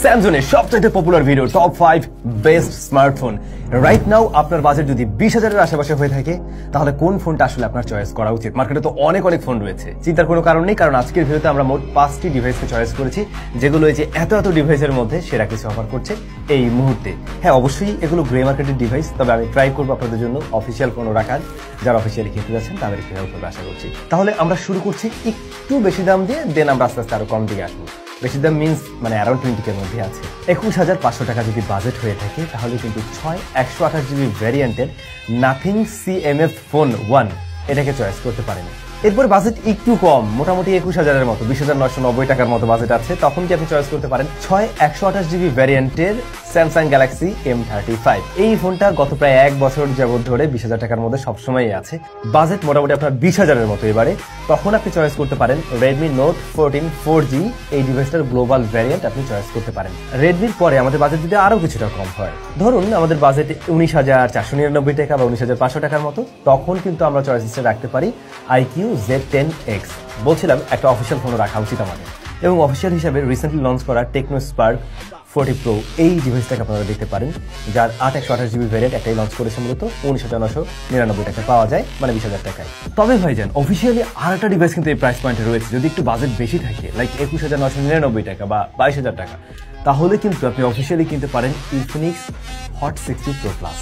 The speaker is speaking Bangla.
স্যামসাংয়ের সবচেয়ে popular video top 5 best smartphone right now. আপনার বাজেট যদি 20,000-এর আশেপাশে হয়ে থাকে তাহলে কোন ফোনটা আসলে আপনার চয়েস করা উচিত? মার্কেটে তো অনেক ফোন রয়েছে, চিন্তার কোনো কারণ নেই, কারণ আজকের ভিডিওতে আমরা মোট 5টি ডিভাইসকে চয়েস করেছি যেগুলো এই যে এত ডিভাইসের মধ্যে সেরা কিছু অফার করছে এই মুহূর্তে। হ্যাঁ, অবশ্যই এগুলো গ্রে মার্কেটের ডিভাইস, তবে আমি ট্রাই করবো আপনাদের জন্য অফিসিয়াল কোনো রাখার। যারা অফিসিয়ালি কিনতে যাচ্ছেন তাদের একটু হেল্প করবে আশা করছি। তাহলে আমরা শুরু করছি একটু বেশি দাম দিয়ে, দেন আমরা আস্তে আস্তে আরো কম দিকে আসবো। বেশি দাম মিনস মানে অ্যারাউন্ড 20 মধ্যে আছে। 21,500 টাকা যদি বাজেট হয়ে থাকে তাহলে কিন্তু 128GB ভ্যারিয়েন্টের নাথিং CMF ফোন 1 এটাকে চয়েস করতে পারেন। এরপর বাজেট একটু কম, মোটামুটি 21,000-এর মতো, 20,990 টাকার মতো বাজেট আছে, তখন কি আপনি চয়েস করতে পারেন 128GB ভ্যারিয়েন্টের স্যামসাং গ্যালাক্সি M35। এই ফোনটা গত প্রায় 1 বছর যাবত ধরে 20,000 টাকার মধ্যে সবসময়ই আছে। বাজেট মোটামুটি আপনার 20,000-এর মতো এবারে, তখন আপনি চয়েস করতে পারেন Redmi Note 14 4G। এই ডিভাইসটার গ্লোবাল ভ্যারিয়েন্ট আপনি চয়েস করতে পারেন। রেডমির পরে আমাদের বাজেট যদি আরো কিছুটা কম হয়, ধরুন আমাদের বাজেট 19,499 টাকা বা 19,500 টাকার মতো, তখন কিন্তু আমরা চয়েস লিস্টে রাখতে পারি iQ Z10X। বলছিলাম একটা অফিসিয়াল ফোন রাখা উচিত আমাদের, এবং অফিসিয়াল হিসাবে রিসেন্টলি লঞ্চ করা টেকনো স্পার্ক 40 Pro এই ডিভাইসটাকে আপনারা দেখতে পারেন, যার 8/128GB ভ্যারিয়েন্ট একটাই লঞ্চ করেছে, মূলত 19,999 টাকা পাওয়া যায়, মানে 20,000 টাকায়। তবে ভাইজান, অফিসিয়ালি আর একটা ডিভাইস কিন্তু এই প্রাইস পয়েন্টে রয়েছে। যদি একটু বাজেট বেশি থাকে, লাইক 21,999 টাকা বা 22,000 টাকা, তাহলে কিন্তু আপনি অফিসিয়ালি কিনতে পারেন ইনফিনিক্স হট 60 Pro Plus।